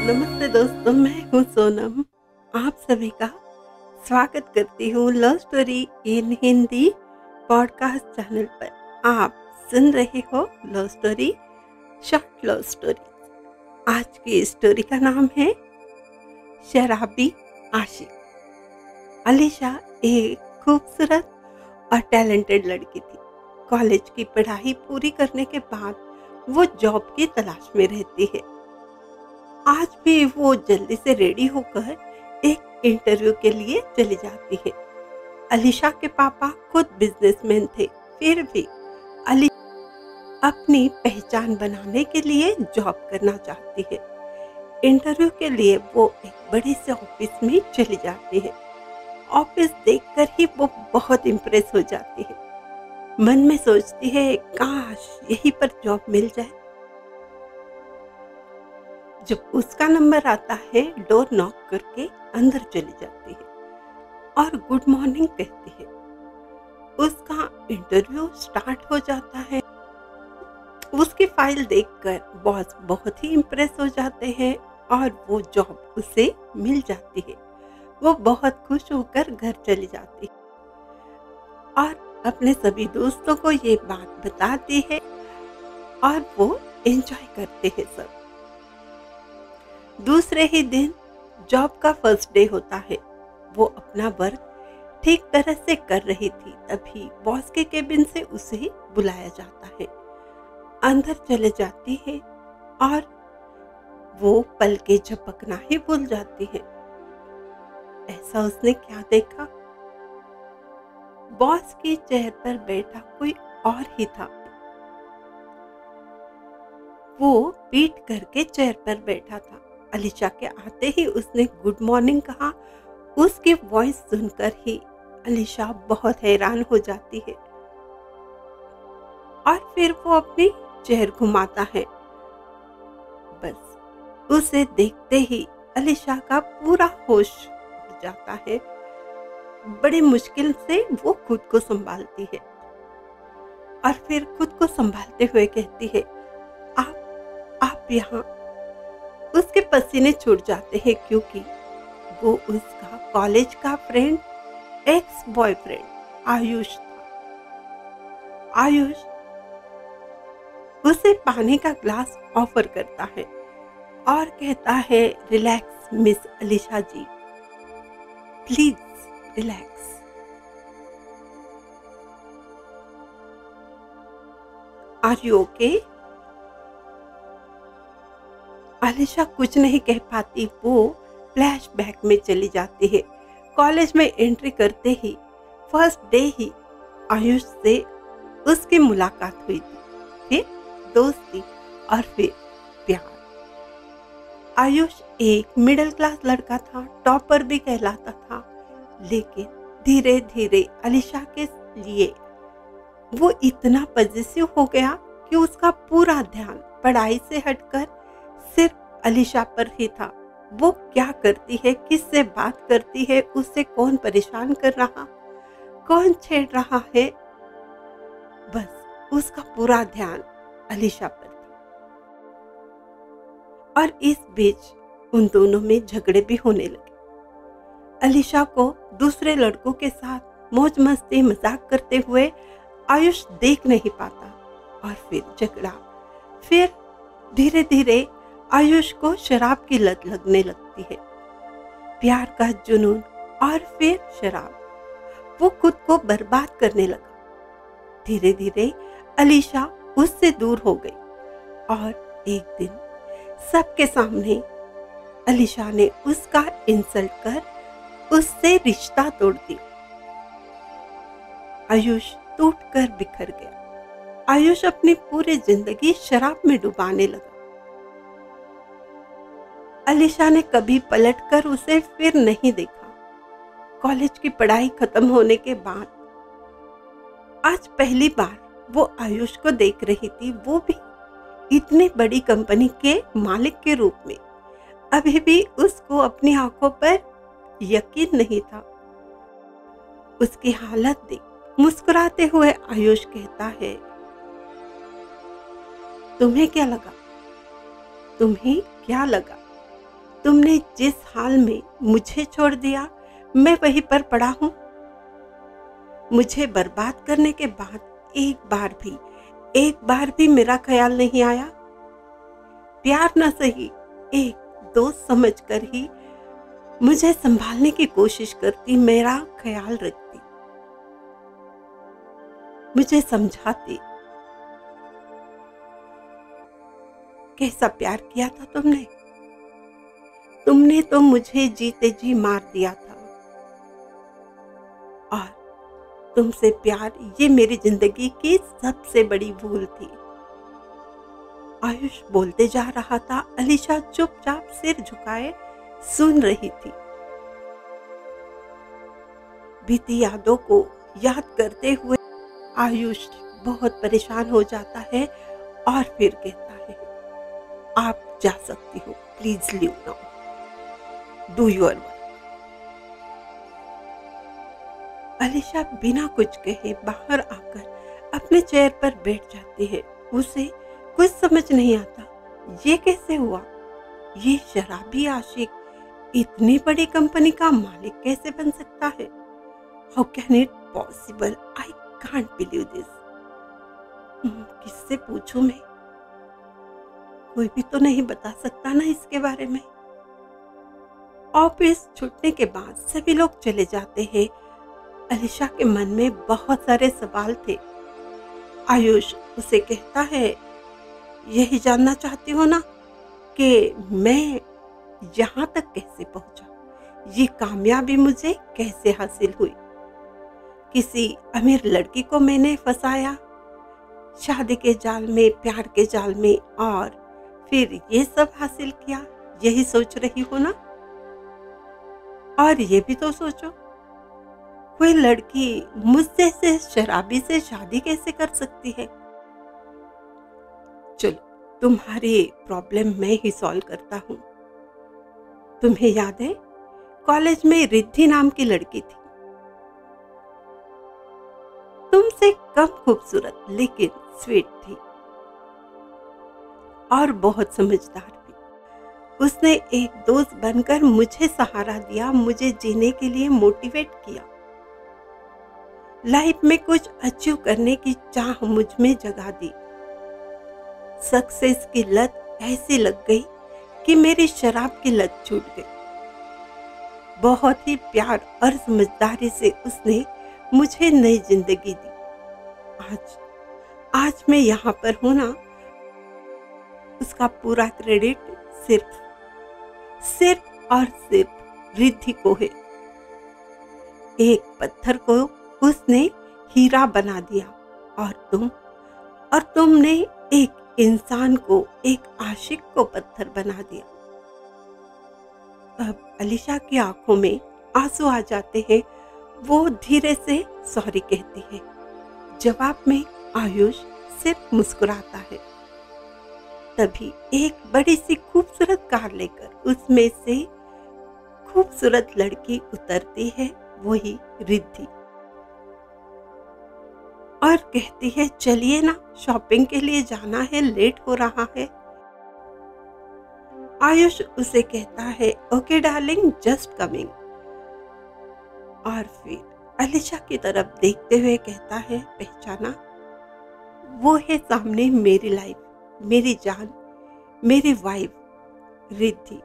नमस्ते दोस्तों, मैं हूँ सोनम। आप सभी का स्वागत करती हूँ love story in Hindi podcast channel पर। आप सुन रहे हो love story, short love story. आज की स्टोरी का नाम है शराबी आशिक। अलीशा एक खूबसूरत और टैलेंटेड लड़की थी। कॉलेज की पढ़ाई पूरी करने के बाद वो जॉब की तलाश में रहती है। आज भी वो जल्दी से रेडी होकर एक इंटरव्यू के लिए चली जाती है। अलीशा के पापा खुद बिजनेसमैन थे, फिर भी अलीशा अपनी पहचान बनाने के लिए जॉब करना चाहती है। इंटरव्यू के लिए वो एक बड़े से ऑफिस में चली जाती है। ऑफिस देखकर ही वो बहुत इम्प्रेस हो जाती है। मन में सोचती है, काश यहीं पर जॉब मिल जाए। जब उसका नंबर आता है, डोर नॉक करके अंदर चली जाती है और गुड मॉर्निंग कहती है। उसका इंटरव्यू स्टार्ट हो जाता है। उसकी फाइल देखकर बॉस बहुत ही इम्प्रेस हो जाते हैं और वो जॉब उसे मिल जाती है। वो बहुत खुश होकर घर चली जाती है और अपने सभी दोस्तों को ये बात बताती है और वो एंजॉय करते हैं सब। दूसरे ही दिन जॉब का फर्स्ट डे होता है। वो अपना वर्क ठीक तरह से कर रही थी, तभी बॉस के केबिन से उसे बुलाया जाता है। अंदर चले जाती है और वो पल के झपकना ही भूल जाती है। ऐसा उसने क्या देखा? बॉस की चेयर पर बैठा कोई और ही था। वो पीठ करके चेयर पर बैठा था। अलीशा के आते ही उसने गुड मॉर्निंग कहा। उसकी वॉइस सुनकर ही अलीशा बहुत हैरान हो जाती है और फिर वो अपनी चेयर घुमाता है। बस उसे देखते ही अलीशा का पूरा होश उड़ जाता है। बड़ी मुश्किल से वो खुद को संभालती है और फिर खुद को संभालते हुए कहती है, आप यहाँ। उसके पसीने छूट जाते हैं क्योंकि वो उसका कॉलेज का फ्रेंड, एक्स बॉयफ्रेंड आयुष था। आयुष उसे पानी का ग्लास ऑफर करता है और कहता है, relax miss Alisha ji, please relax. Are you okay? Alisha कुछ नहीं कह पाती। वो फ्लैशबैक में चली जाती है। कॉलेज में एंट्री करते ही फर्स्ट डे ही आयुष से उसकी मुलाकात हुई थी, फिर दोस्ती और फिर प्यार। आयुष एक मिडिल क्लास लड़का था, टॉपर भी कहलाता था, लेकिन धीरे धीरे अलीशा के लिए वो इतना पॉजिटिव हो गया कि उसका पूरा ध्यान पढ़ाई से हटकर सिर्फ अलीशा पर ही था। वो क्या करती है, किससे बात करती है, उससे कौन परेशान कर रहा, कौन छेड़ रहा है, बस उसका पूरा ध्यान अलीशा पर था। और इस बीच उन दोनों में झगड़े भी होने लगे। अलीशा को दूसरे लड़कों के साथ मौज मस्ती मजाक करते हुए आयुष देख नहीं पाता और फिर झगड़ा। फिर धीरे धीरे आयुष को शराब की लत लगने लगती है, प्यार का जुनून और फिर शराब। वो खुद को बर्बाद करने लगा। धीरे धीरे अलीशा उससे दूर हो गई और एक दिन सबके सामने अलीशा ने उसका इंसल्ट कर उससे रिश्ता तोड़ दिया। आयुष टूटकर बिखर गया। आयुष अपनी पूरी जिंदगी शराब में डुबाने लगा। अलीशा ने कभी पलटकर उसे फिर नहीं देखा। कॉलेज की पढ़ाई खत्म होने के बाद आज पहली बार वो आयुष को देख रही थी, वो भी इतनी बड़ी कंपनी के मालिक के रूप में। अभी भी उसको अपनी आंखों पर यकीन नहीं था। उसकी हालत देख मुस्कुराते हुए आयुष कहता है, तुम्हें क्या लगा? तुम्हें क्या लगा? तुमने जिस हाल में मुझे छोड़ दिया, मैं वहीं पर पड़ा हूं। मुझे बर्बाद करने के बाद एक बार भी मेरा ख्याल नहीं आया। प्यार न सही, एक दोस्त समझकर ही मुझे संभालने की कोशिश करती, मेरा ख्याल रखती, मुझे समझाती। कैसा प्यार किया था तुमने? तुमने तो मुझे जीते जी मार दिया था। और तुमसे प्यार, ये मेरी जिंदगी की सबसे बड़ी भूल थी। आयुष बोलते जा रहा था। अलीशा चुपचाप सिर झुकाए सुन रही थी। बीती यादों को याद करते हुए आयुष बहुत परेशान हो जाता है और फिर कहता है, आप जा सकती हो, please leave now, do your work. Alisha बिना कुछ कहे बाहर आकर अपने चेयर पर बैठ जाती है। उसे कुछ समझ नहीं आता, ये कैसे हुआ? ये शराबी आशिक इतनी बड़ी कंपनी का मालिक कैसे बन सकता है? How can it possible? I can't believe this. किससे पूछूं मैं? कोई भी तो नहीं बता सकता ना इसके बारे में। ऑफिस छूटने के बाद सभी लोग चले जाते हैं। अलीशा के मन में बहुत सारे सवाल थे। आयुष उसे कहता है, यही जानना चाहती हो ना कि मैं यहाँ तक कैसे पहुंचा? ये कामयाबी मुझे कैसे हासिल हुई? किसी अमीर लड़की को मैंने फंसाया, शादी के जाल में, प्यार के जाल में, और फिर ये सब हासिल किया। यही सोच रही हो ना? और ये भी तो सोचो, कोई लड़की मुझसे से शराबी से शादी कैसे कर सकती है? चलो तुम्हारी प्रॉब्लम मैं ही सॉल्व करता हूँ। तुम्हें याद है, कॉलेज में रिद्धि नाम की लड़की थी, तुमसे कम खूबसूरत लेकिन स्वीट थी और बहुत समझदार भी। उसने एक दोस्त बनकर मुझे सहारा दिया, मुझे जीने के लिए मोटिवेट किया। लाइफ में कुछ अचीव करने की चाह मुझ में जगा दी। सक्सेस की लत ऐसी लग गई कि मेरी शराब की लत छूट गई। बहुत ही प्यार और समझदारी से उसने मुझे नई जिंदगी दी। आज मैं यहाँ पर हूं ना, उसका पूरा क्रेडिट सिर्फ और सिर्फ रिद्धि को है। एक पत्थर को उसने हीरा बना दिया, और तुमने एक इंसान को, एक आशिक को पत्थर बना दिया। अब अलीशा की आंखों में आंसू आ जाते हैं। वो धीरे से सॉरी कहती है। जवाब में आयुष सिर्फ मुस्कुराता है। तभी एक बड़ी सी खूबसूरत कार लेकर उसमें से खूबसूरत लड़की उतरती है, वही रिद्धि, और कहती है, चलिए ना, शॉपिंग के लिए जाना है, लेट हो रहा है। आयुष उसे कहता है, ओके डार्लिंग, जस्ट कमिंग। और फिर अलीशा की तरफ देखते हुए कहता है, पहचाना? वो है सामने मेरी लाइफ, मेरी जान, मेरी वाइफ रिद्धि।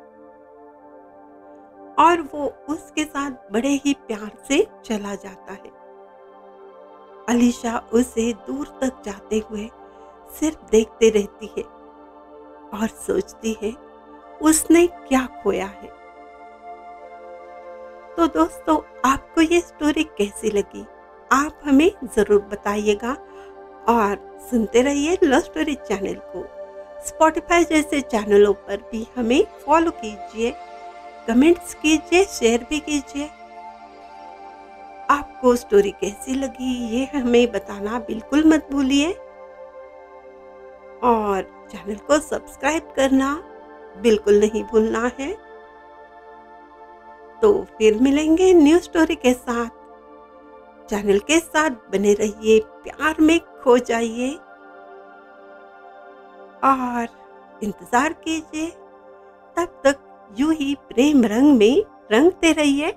और वो उसके साथ बड़े ही प्यार से चला जाता है। अलीशा उसे दूर तक जाते हुए सिर्फ देखते रहती है और सोचती है उसने क्या खोया है। तो दोस्तों, आपको ये स्टोरी कैसी लगी? आप हमें जरूर बताइएगा और सुनते रहिए लव स्टोरी चैनल को। स्पॉटिफाई जैसे चैनलों पर भी हमें फॉलो कीजिए, कमेंट्स कीजिए, शेयर भी कीजिए। आपको स्टोरी कैसी लगी ये हमें बताना बिल्कुल मत भूलिए, और चैनल को सब्सक्राइब करना बिल्कुल नहीं भूलना है। तो फिर मिलेंगे न्यू स्टोरी के साथ। चैनल के साथ बने रहिए, प्यार में खो जाइए और इंतजार कीजिए। तब तक यूं ही प्रेम रंग में रंगते रहिए।